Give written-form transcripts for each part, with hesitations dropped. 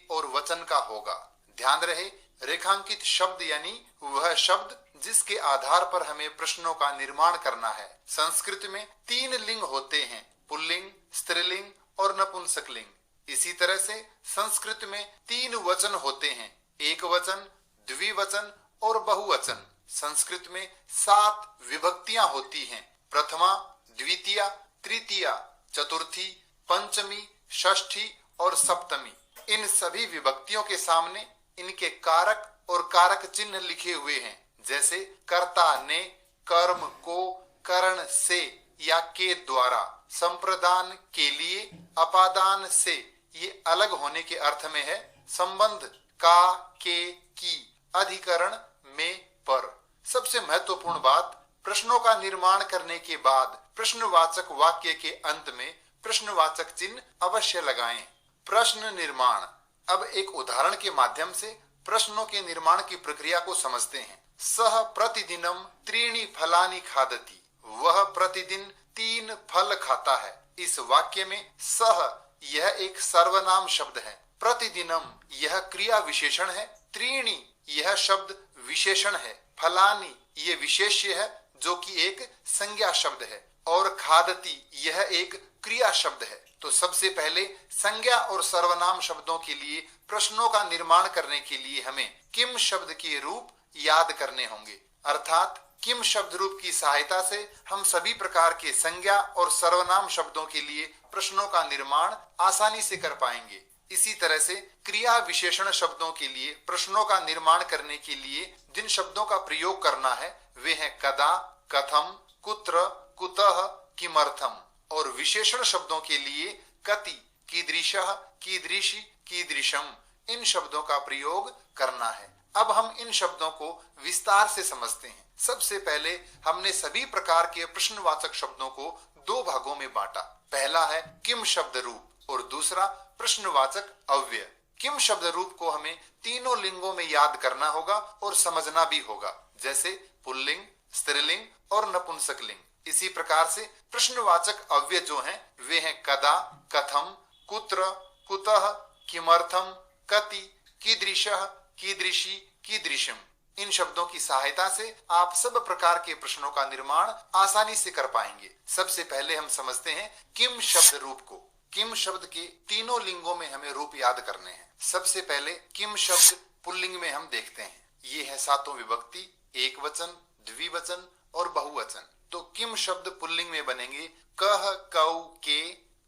और वचन का होगा। ध्यान रहे, रेखांकित शब्द यानी वह शब्द जिसके आधार पर हमें प्रश्नों का निर्माण करना है। संस्कृत में 3 लिंग होते हैं, पुल्लिंग, स्त्रीलिंग और नपुंसकलिंग। इसी तरह से संस्कृत में 3 वचन होते हैं, एक वचन, द्विवचन और बहुवचन। संस्कृत में 7 विभक्तियां होती हैं, प्रथमा, द्वितीया, तृतीया, चतुर्थी, पंचमी, षष्ठी और सप्तमी। इन सभी विभक्तियों के सामने इनके कारक और कारक चिन्ह लिखे हुए हैं, जैसे कर्ता ने, कर्म को, करण से या के द्वारा, संप्रदान के लिए, अपादान से, ये अलग होने के अर्थ में है, संबंध का, के, की, अधिकरण में, पर। सबसे महत्वपूर्ण बात, प्रश्नों का निर्माण करने के बाद प्रश्नवाचक वाक्य के अंत में प्रश्नवाचक चिन्ह अवश्य लगाएं। प्रश्न निर्माण। अब एक उदाहरण के माध्यम से प्रश्नों के निर्माण की प्रक्रिया को समझते हैं। सह प्रतिदिनम त्रीणि फलानि खादति, वह प्रतिदिन 3 फल खाता है। इस वाक्य में सह यह एक सर्वनाम शब्द है, प्रतिदिनम यह क्रिया विशेषण है, त्रीणि यह शब्द विशेषण है, फलानि ये विशेष्य है जो कि एक संज्ञा शब्द है, और खादति यह एक क्रिया शब्द है। तो सबसे पहले संज्ञा और सर्वनाम शब्दों के लिए प्रश्नों का निर्माण करने के लिए हमें किम शब्द के रूप याद करने होंगे, अर्थात किम शब्द रूप की सहायता से हम सभी प्रकार के संज्ञा और सर्वनाम शब्दों के लिए प्रश्नों का निर्माण आसानी से कर पाएंगे। इसी तरह से क्रिया विशेषण शब्दों के लिए प्रश्नों का निर्माण करने के लिए जिन शब्दों का प्रयोग करना है वे हैं कदा, कथम, कुत्र, कुतः, किमर्थम, और विशेषण शब्दों के लिए कति, कीदृशः, कीदृशी, कीदृशम, इन शब्दों का प्रयोग करना है। अब हम इन शब्दों को विस्तार से समझते हैं। सबसे पहले हमने सभी प्रकार के प्रश्नवाचक शब्दों को 2 भागों में बांटा। पहला है किम शब्द रूप और दूसरा प्रश्नवाचक अव्यय। किम शब्द रूप को हमें तीनों लिंगों में याद करना होगा और समझना भी होगा, जैसे पुल्लिंग, स्त्रीलिंग और नपुंसकलिंग। इसी प्रकार से प्रश्नवाचक अव्यय जो हैं वे हैं कदा, कथम, कुत्र, कुतः, किमर्थम, कति, कीदृशः, कीदृशी, कीदृशम। इन शब्दों की सहायता से आप सब प्रकार के प्रश्नों का निर्माण आसानी से कर पाएंगे। सबसे पहले हम समझते हैं किम शब्द रूप को। किम शब्द के तीनों लिंगों में हमें रूप याद करने हैं। सबसे पहले किम शब्द पुल्लिंग में हम देखते हैं, ये है 7 विभक्ति, एक वचन, द्विवचन और बहुवचन। तो किम शब्द पुल्लिंग में बनेंगे कह, कौ, के,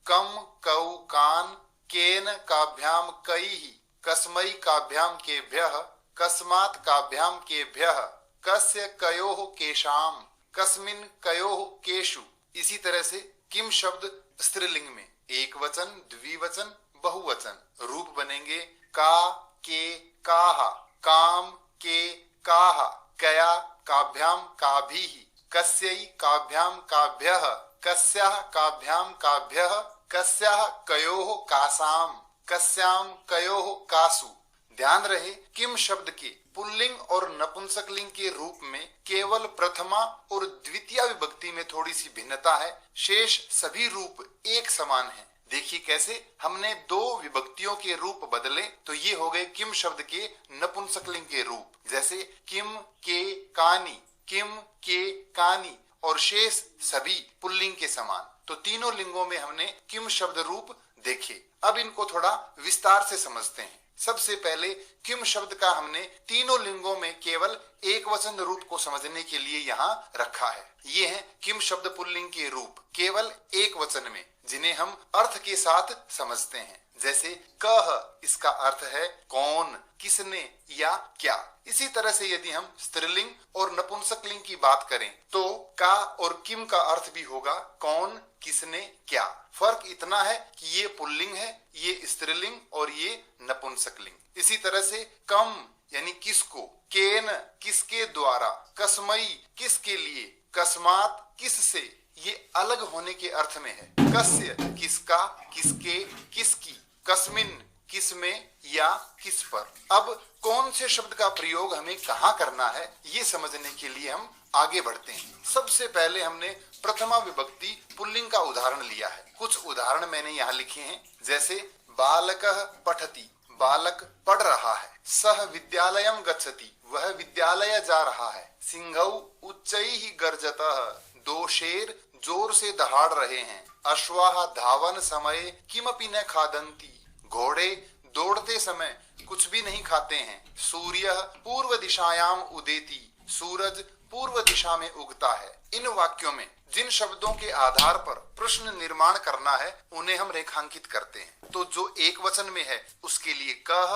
कम, कौ, कान, केन काभ्याम कैहि, कस्मै काभ्याम केभ्यः, कस्मात् काभ्याम केभ्यः, कस्य कयोः केशाम, कस्मिन् कयोः केषु। इसी तरह से किम शब्द स्त्रीलिंग में एक वचन, द्विवचन, बहुवचन। रूप बनेंगे का, के, काहा, काम, के, काहा, कया काभ्याम काभिः, कस्यै काभ्याम काभ्यः, कस्याः काभ्याम काभ्यः, कस्याः कयोः कासाम, कस्याम कयोः कासु। ध्यान रहे किम शब्द के पुल्लिंग और नपुंसकलिंग के रूप में केवल प्रथमा और द्वितीय विभक्ति में थोड़ी सी भिन्नता है, शेष सभी रूप एक समान है। देखिए कैसे हमने 2 विभक्तियों के रूप बदले तो ये हो गए किम शब्द के नपुंसकलिंग के रूप, जैसे किम के कानी, किम के कानी, और शेष सभी पुल्लिंग के समान। तो तीनों लिंगों में हमने किम शब्द रूप देखे। अब इनको थोड़ा विस्तार से समझते हैं। सबसे पहले किम शब्द का हमने तीनों लिंगों में केवल एक वचन रूप को समझने के लिए यहाँ रखा है। ये है किम शब्द पुल्लिंग के रूप केवल एक वचन में, जिन्हें हम अर्थ के साथ समझते हैं। जैसे कह, इसका अर्थ है कौन, किसने या क्या। इसी तरह से यदि हम स्त्रीलिंग और नपुंसकलिंग की बात करें तो का और किम का अर्थ भी होगा कौन, किसने, क्या। फर्क इतना है कि ये पुल्लिंग है, ये स्त्रीलिंग और ये नपुंसकलिंग। इसी तरह से कम यानी किसको, केन किसके द्वारा, कसमई किसके लिए, कस्मात किससे, ये अलग होने के अर्थ में है। कस्य किसका, किसके, किसकी, कस्मिन किसमें या किस पर। अब कौन से शब्द का प्रयोग हमें कहाँ करना है ये समझने के लिए हम आगे बढ़ते हैं। सबसे पहले हमने प्रथमा विभक्ति पुल्लिंग का उदाहरण लिया है। कुछ उदाहरण मैंने यहाँ लिखे हैं, जैसे बालकः पठति, बालक पढ़ रहा है। सह विद्यालयम गच्छति, वह विद्यालय जा रहा है। सिंहौ उच्चैः गर्जतः, दो शेर जोर से दहाड़ रहे हैं। अश्वाः धावन समये किमपि न खादन्ति, घोड़े दौड़ते समय कुछ भी नहीं खाते हैं। सूर्यः पूर्व दिशायाम उदेति, सूरज पूर्व दिशा में उगता है। इन वाक्यों में जिन शब्दों के आधार पर प्रश्न निर्माण करना है उन्हें हम रेखांकित करते हैं। तो जो एक वचन में है उसके लिए कह,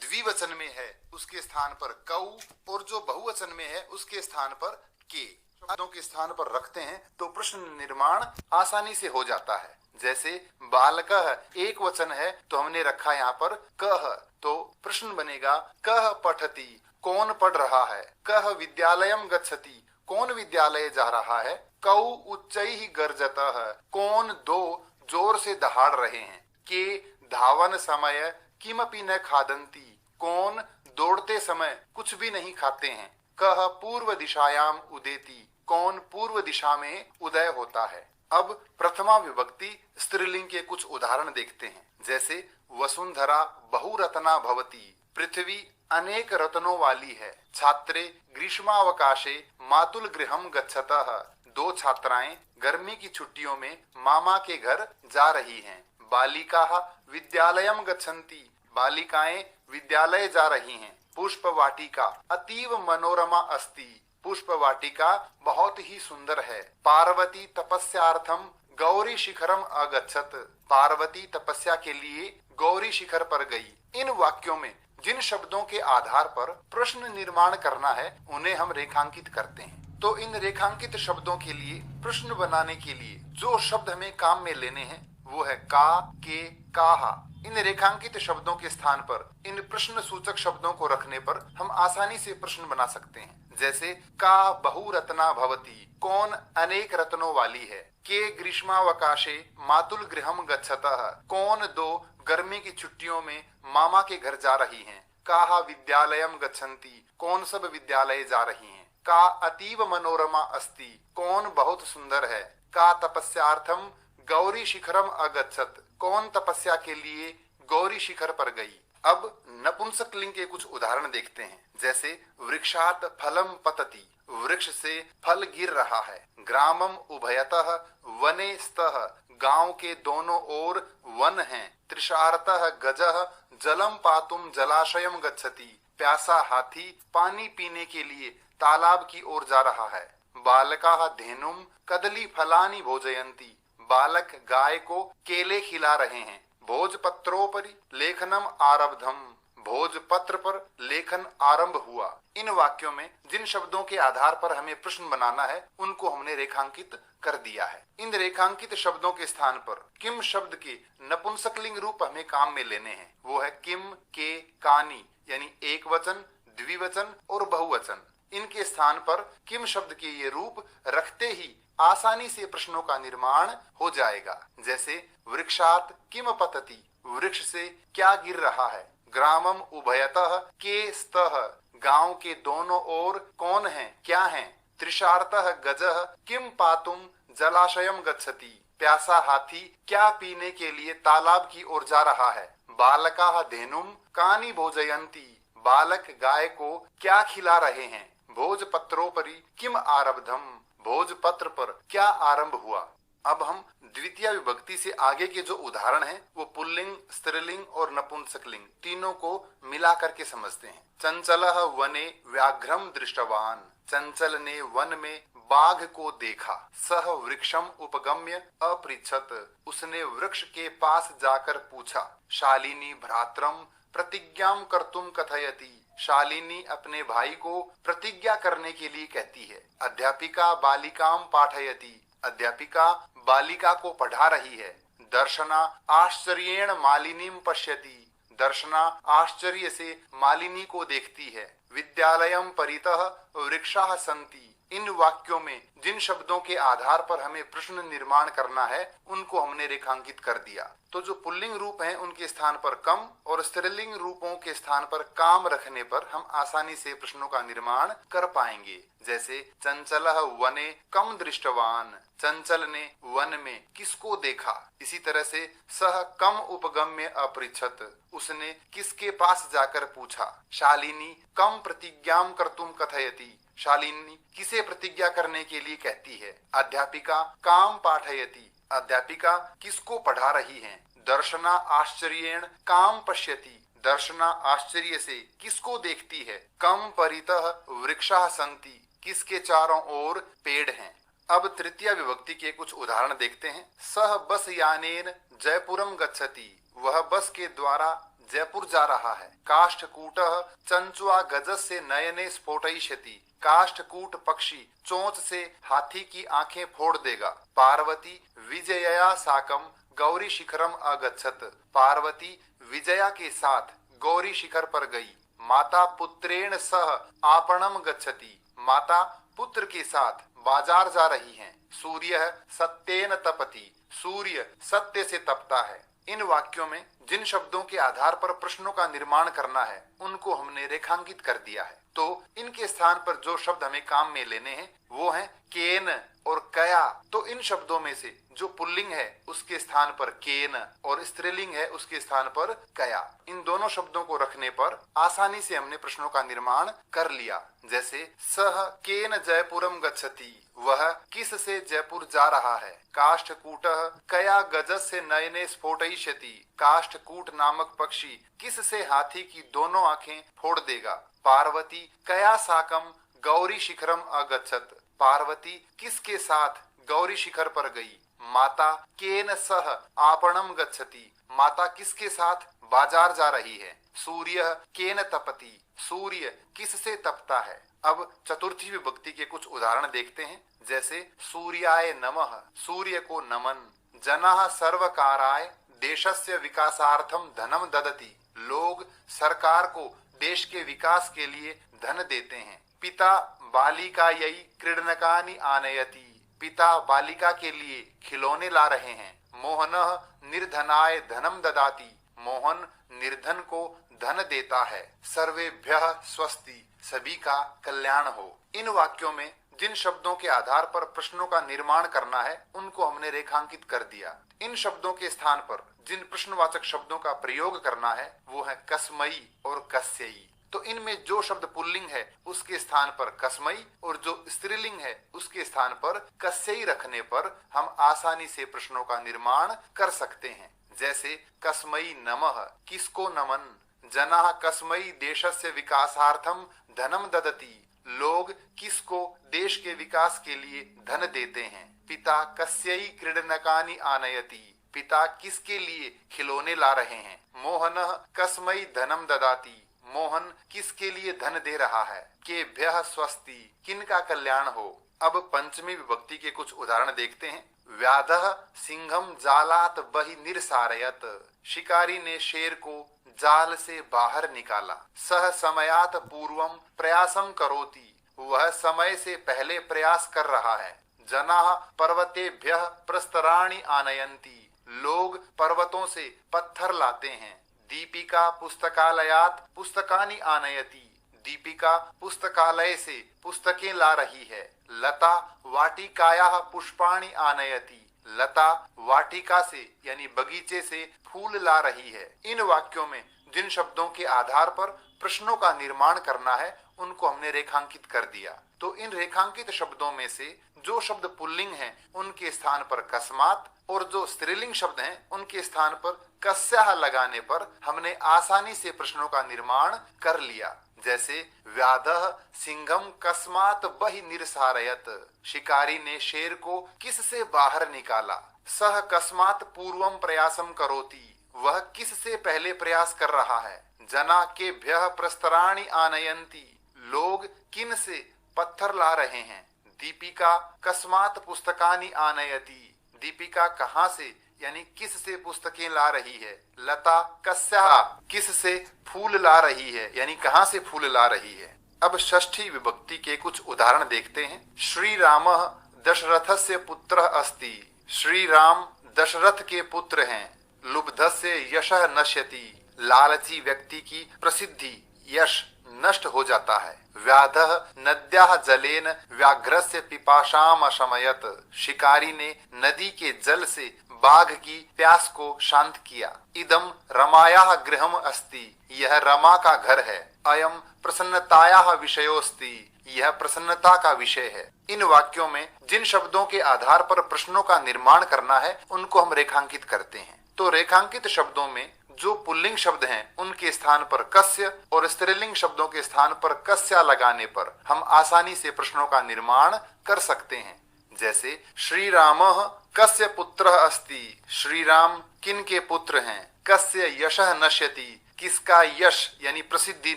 द्विवचन में है उसके स्थान पर कौ, और जो बहुवचन में है उसके स्थान पर के शब्दों के स्थान पर रखते हैं तो प्रश्न निर्माण आसानी से हो जाता है। जैसे बालकः एक वचन है तो हमने रखा यहाँ पर कह, तो प्रश्न बनेगा कह पठति, कौन पढ़ रहा है। कह विद्यालयम गच्छति, कौन विद्यालय जा रहा है। कौ उच्चैः गर्जतः, कौन दो जोर से दहाड़ रहे हैं। के धावन समय किमपि न खादन्ति, कौन दौड़ते समय कुछ भी नहीं खाते हैं। कह पूर्व दिशायाम उदेति, कौन पूर्व दिशा में उदय होता है। अब प्रथमा विभक्ति स्त्रीलिंग के कुछ उदाहरण देखते हैं। जैसे वसुंधरा बहुरत्ना भवति, पृथ्वी अनेक रत्नों वाली है। छात्रे ग्रीष्मावकाशे मातुल गृहम गच्छतः, दो छात्राएं गर्मी की छुट्टियों में मामा के घर जा रही हैं। बालिकाः विद्यालयम गच्छन्ति, बालिकाएं विद्यालय जा रही हैं। पुष्प वाटिका अतीव मनोरमा अस्ति, पुष्प वाटिका बहुत ही सुंदर है। पार्वती तपस्यार्थम गौरी शिखरम अगच्छत, पार्वती तपस्या के लिए गौरी शिखर पर गई। इन वाक्यों में जिन शब्दों के आधार पर प्रश्न निर्माण करना है उन्हें हम रेखांकित करते हैं। तो इन रेखांकित शब्दों के लिए प्रश्न बनाने के लिए जो शब्द हमें काम में लेने हैं वो है का, के, काहा। इन रेखांकित शब्दों के स्थान पर इन प्रश्न सूचक शब्दों को रखने पर हम आसानी से प्रश्न बना सकते हैं। जैसे का बहुरत्ना भवति, कौन अनेक रत्नों वाली है। के ग्रीष्मावकाशे मातुल गृहम गच्छतः, कौन दो गर्मी की छुट्टियों में मामा के घर जा रही हैं। काहा विद्यालयम गच्छन्ति, कौन सब विद्यालय जा रही हैं। का अतीव मनोरमा अस्ति, कौन बहुत सुंदर है। का तपस्यार्थम गौरी शिखरम अगच्छत, कौन तपस्या के लिए गौरी शिखर पर गई। अब नपुंसक लिंग के कुछ उदाहरण देखते हैं। जैसे वृक्षात फलम पतति, वृक्ष से फल गिर रहा है। ग्रामम उभयतः वने स्तः, गांव के दोनों ओर वन हैं। तृषार्तः गजः जलम पातुम जलाशयम गच्छति, प्यासा हाथी पानी पीने के लिए तालाब की ओर जा रहा है। बालकाः धेनुम कदली फलानि भोजयन्ति, बालक गाय को केले खिला रहे हैं। भोजपत्रोपरि लेखनम आरब्धम, भोजपत्र पर लेखन आरंभ हुआ। इन वाक्यों में जिन शब्दों के आधार पर हमें प्रश्न बनाना है उनको हमने रेखांकित कर दिया है। इन रेखांकित शब्दों के स्थान पर किम शब्द के नपुंसकलिंग रूप हमें काम में लेने हैं। वो है किम, के, कानी, यानी एक वचन, द्विवचन और बहुवचन। इनके स्थान पर किम शब्द के ये रूप रखते ही आसानी से प्रश्नों का निर्माण हो जाएगा। जैसे वृक्षात किम पतति, वृक्ष से क्या गिर रहा है। ग्रामम उभयतः के स्तः, गांव के दोनों ओर कौन है, क्या है। तृषार्तः गजः किम पातुम जलाशयम गच्छति, प्यासा हाथी क्या पीने के लिए तालाब की ओर जा रहा है। बालकाः धेनुम कानि भोजयन्ति, बालक गाय को क्या खिला रहे हैं। भोजपत्रोपरि किम आरब्धम, भोजपत्र पर क्या आरंभ हुआ। अब हम द्वितीय विभक्ति से आगे के जो उदाहरण हैं वो पुल्लिंग, स्त्रीलिंग और नपुंसकलिंग तीनों को मिला करके समझते हैं। चंचलः वने व्याघ्रम दृष्टवान, चंचल ने वन में बाघ को देखा। सह वृक्षम उपगम्य अपृच्छत, उसने वृक्ष के पास जाकर पूछा। शालिनी भ्रात्रम प्रतिज्ञाम कर्तुम कथयति, शालिनी अपने भाई को प्रतिज्ञा करने के लिए कहती है। अध्यापिका बालिकाम पाठयति, अध्यापिका बालिका को पढ़ा रही है। दर्शना आश्चर्येण मालिनीम पश्यति, दर्शना आश्चर्य से मालिनी को देखती है। विद्यालयम परितः वृक्षाः सन्ति, इन वाक्यों में जिन शब्दों के आधार पर हमें प्रश्न निर्माण करना है उनको हमने रेखांकित कर दिया। तो जो पुल्लिंग रूप हैं उनके स्थान पर कम और स्त्रीलिंग रूपों के स्थान पर काम रखने पर हम आसानी से प्रश्नों का निर्माण कर पाएंगे। जैसे चंचलः वने कम दृष्टवान, चंचल ने वन में किसको देखा। इसी तरह से सह कम उपगम्य अपृच्छत, उसने किसके पास जाकर पूछा। शालिनी कम प्रतिज्ञाम कर्तुम कथयति, शालिनी किसे प्रतिज्ञा करने के लिए कहती है। अध्यापिका काम पाठयति, अध्यापिका किसको पढ़ा रही हैं। दर्शना आश्चर्येण काम पश्यति, दर्शना आश्चर्य से किसको देखती है। कम परितः वृक्षाः सन्ति, किसके चारों ओर पेड़ हैं। अब तृतीय विभक्ति के कुछ उदाहरण देखते हैं। सह बस यानेन जयपुरम गच्छति, वह बस के द्वारा जयपुर जा रहा है। काष्ठकूटः चंचुआ गजस्य नयने स्फोटयिष्यति, काष्ठकूट पक्षी चोंच से हाथी की आंखें फोड़ देगा। पार्वती विजयया साकम गौरी शिखरम अगच्छत, पार्वती विजया के साथ गौरी शिखर पर गई। माता पुत्रेण सह आपणम गच्छति, माता पुत्र के साथ बाजार जा रही हैं। सूर्य सत्येन तपति, सूर्य सत्य से तपता है। इन वाक्यों में जिन शब्दों के आधार पर प्रश्नों का निर्माण करना है उनको हमने रेखांकित कर दिया है। तो इनके स्थान पर जो शब्द हमें काम में लेने हैं वो हैं केन और कया। तो इन शब्दों में से जो पुल्लिंग है उसके स्थान पर केन और स्त्रीलिंग है उसके स्थान पर कया। इन दोनों शब्दों को रखने पर आसानी से हमने प्रश्नों का निर्माण कर लिया। जैसे सह केन जयपुरम गच्छति, वह किस से जयपुर जा रहा है। काष्ठकूटः कया गजस्य नयने स्फोटयिष्यति, काष्ठकूट नामक पक्षी किस से हाथी की दोनों आंखें फोड़ देगा। पार्वती कया साकम गौरी शिखरम अगच्छत, पार्वती किसके साथ गौरी शिखर पर गई। माता केन सह आपणम गच्छति, माता किसके साथ बाजार जा रही है। सूर्य केन तपति, सूर्य किससे तपता है। अब चतुर्थी विभक्ति के कुछ उदाहरण देखते हैं। जैसे सूर्याय नमः, सूर्य को नमन। जनाः सर्वकाराय देशस्य विकासार्थम धनम ददति, लोग सरकार को देश के विकास के लिए धन देते हैं। पिता बालिकायै क्रीडनकानि आनयति, पिता बालिका के लिए खिलौने ला रहे हैं। मोहनः निर्धनाय धनम ददाति, मोहन निर्धन को धन देता है। सर्वेभ्यः स्वस्ति, सभी का कल्याण हो। इन वाक्यों में जिन शब्दों के आधार पर प्रश्नों का निर्माण करना है उनको हमने रेखांकित कर दिया। इन शब्दों के स्थान पर जिन प्रश्नवाचक शब्दों का प्रयोग करना है वो है कस्मई और कस्यई। तो इनमें जो शब्द पुल्लिंग है उसके स्थान पर कस्मई और जो स्त्रीलिंग है उसके स्थान पर कस्यई रखने पर हम आसानी से प्रश्नों का निर्माण कर सकते हैं। जैसे कस्मई नमः, किसको नमन। जनाः कस्मई देशस्य विकासार्थम धनम ददति, लोग किसको देश के विकास के लिए धन देते हैं। पिता कस्यै क्रीडनकानि आनयति, पिता किसके लिए खिलौने ला रहे हैं। मोहनः कस्मै धनम ददाति, मोहन किसके लिए धन दे रहा है। केभ्यः स्वस्ति, किनका कल्याण हो। अब पंचमी विभक्ति के कुछ उदाहरण देखते हैं। व्याधः सिंहम जालात बहि निरसारयत, शिकारी ने शेर को जाल से बाहर निकाला। सह समयात पूर्वम प्रयासम करोति, वह समय से पहले प्रयास कर रहा है। जनाः पर्वतेभ्यः प्रस्तराणि आनयन्ति, लोग पर्वतों से पत्थर लाते हैं। दीपिका पुस्तकालयात पुस्तकानि आनयति, दीपिका पुस्तकालय से पुस्तकें ला रही है। लता वाटिकायाः पुष्पाणि आनयति, लता वाटिका से यानी बगीचे से फूल ला रही है। इन वाक्यों में जिन शब्दों के आधार पर प्रश्नों का निर्माण करना है उनको हमने रेखांकित कर दिया। तो इन रेखांकित शब्दों में से जो शब्द पुल्लिंग हैं उनके स्थान पर कस्मात और जो स्त्रीलिंग शब्द हैं उनके स्थान पर कस्याः लगाने पर हमने आसानी से प्रश्नों का निर्माण कर लिया। जैसे व्याधः सिंहम कस्मात बहि निरसारयत, शिकारी ने शेर को किससे बाहर निकाला। सह कस्मात पूर्वम प्रयासम करोति, वह किससे पहले प्रयास कर रहा है। जना केभ्यः प्रस्तराणि आनयन्ति, लोग किन से पत्थर ला रहे हैं। दीपिका कस्मात पुस्तकानि आनयति, दीपिका कहाँ से यानी किस से पुस्तकें ला रही है। लता कस्याः, किस से फूल ला रही है यानी कहाँ से फूल ला रही है। अब षष्ठी विभक्ति के कुछ उदाहरण देखते हैं। श्री रामः दशरथस्य पुत्रः अस्ति, श्री राम दशरथ के पुत्र हैं। लुब्धस्य यशः नश्यति, लालची व्यक्ति की प्रसिद्धि यश नष्ट हो जाता है। व्याधः नद्याः जलेन व्याघ्रस्य पिपासाम अशमयत, शिकारी ने नदी के जल से बाघ की प्यास को शांत किया। इदम रमायाः गृहम् अस्ति, यह रमा का घर है। अयम प्रसन्नतायाः विषयोस्ति, यह प्रसन्नता का विषय है। इन वाक्यों में जिन शब्दों के आधार पर प्रश्नों का निर्माण करना है उनको हम रेखांकित करते हैं। तो रेखांकित शब्दों में जो पुल्लिंग शब्द हैं उनके स्थान पर कस्य और स्त्रीलिंग शब्दों के स्थान पर कस्या लगाने पर हम आसानी से प्रश्नों का निर्माण कर सकते हैं। जैसे श्री रामः कस्य पुत्रः अस्ति, श्री राम किन के पुत्र हैं। कस्य यशः नश्यति, किसका यश यानी प्रसिद्धि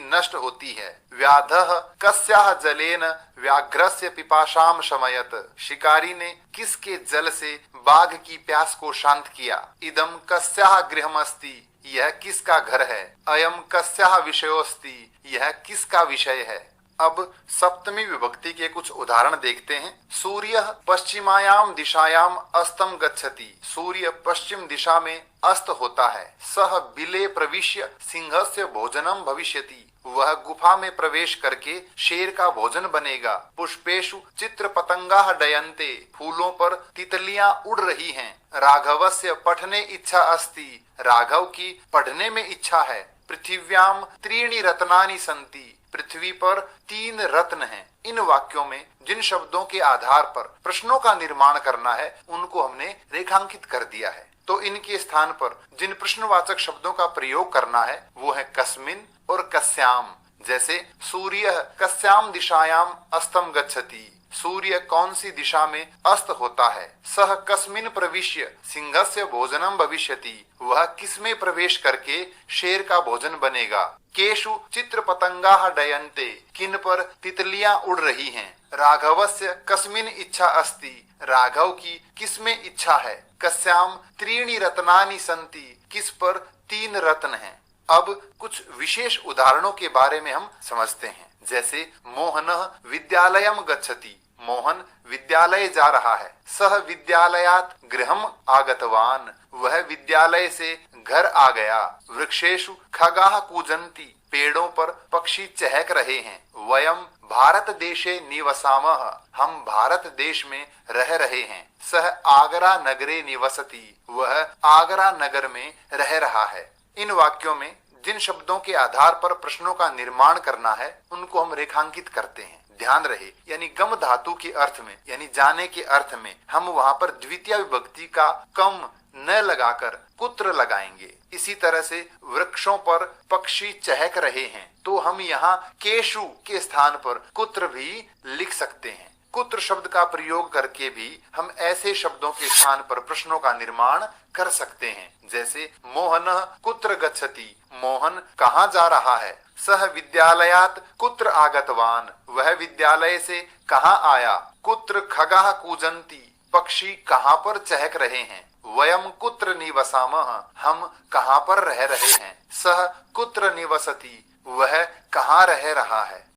नष्ट होती है। व्याधः कस्याः जलेन व्याघ्रस्य पिपासाम शमयत, शिकारी ने किसके जल से बाघ की प्यास को शांत किया। इदम कस्याः गृहमस्ति, यह किसका घर है। अयम कस्याः विषयोस्ति, यह किसका विषय है। अब सप्तमी विभक्ति के कुछ उदाहरण देखते हैं। सूर्य पश्चिमायाम दिशायाम अस्तम गच्छति, सूर्य पश्चिम दिशा में अस्त होता है। सह बिले प्रविश्य सिंहस्य भोजनम भविष्यति, वह गुफा में प्रवेश करके शेर का भोजन बनेगा। पुष्पेषु चित्र पतंगाः डयन्ते, फूलों पर तितलियां उड़ रही हैं। राघवस्य पठने इच्छा अस्ति, राघव की पढ़ने में इच्छा है। पृथिव्याम त्रीणि रत्नानि सन्ति, पृथ्वी पर 3 रत्न हैं। इन वाक्यों में जिन शब्दों के आधार पर प्रश्नों का निर्माण करना है उनको हमने रेखांकित कर दिया है। तो इनके स्थान पर जिन प्रश्नवाचक शब्दों का प्रयोग करना है वो है कस्मिन और कस्याम। जैसे सूर्य कस्याम दिशायाम अस्तम गच्छति, सूर्य कौन सी दिशा में अस्त होता है। सह कस्मिन प्रविश्य सिंहस्य भोजनम भविष्यति, वह किसमें प्रवेश करके शेर का भोजन बनेगा। केशु चित्र पतंगाः डयन्ते, किन पर तितलियां उड़ रही हैं। राघवस्य कस्मिन इच्छा अस्ति, राघव की किसमें इच्छा है। कस्याम त्रीणि रत्नानि सन्ति, किस पर 3 रत्न हैं। अब कुछ विशेष उदाहरणों के बारे में हम समझते हैं। जैसे मोहनः विद्यालयम गच्छति, मोहन विद्यालय जा रहा है। सह विद्यालयात् गृहम आगतवान, वह विद्यालय से घर आ गया। वृक्षेषु खगाः कूजन्ति, पेड़ों पर पक्षी चहक रहे हैं। वयम भारत देशे निवसामः, हम भारत देश में रह रहे हैं। सह आगरा नगरे निवसति, वह आगरा नगर में रह रहा है। इन वाक्यों में जिन शब्दों के आधार पर प्रश्नों का निर्माण करना है उनको हम रेखांकित करते हैं। ध्यान रहे, यानी गम धातु के अर्थ में यानी जाने के अर्थ में हम वहां पर द्वितीय विभक्ति का कम न लगाकर कुत्र लगाएंगे। इसी तरह से वृक्षों पर पक्षी चहक रहे हैं तो हम यहाँ केशु के स्थान पर कुत्र भी लिख सकते हैं। कुत्र शब्द का प्रयोग करके भी हम ऐसे शब्दों के स्थान पर प्रश्नों का निर्माण कर सकते हैं। जैसे मोहनः कुत्र गच्छति, मोहन कहाँ जा रहा है। सह विद्यालयात् कुत्र आगतवान, वह विद्यालय से कहाँ आया। कुत्र खगाः कूजन्ति, पक्षी कहाँ पर चहक रहे हैं। वयम कुत्र निवसामः, हम कहाँ पर रह रहे हैं। सह कुत्र निवसति, वह कहाँ रह रहा है।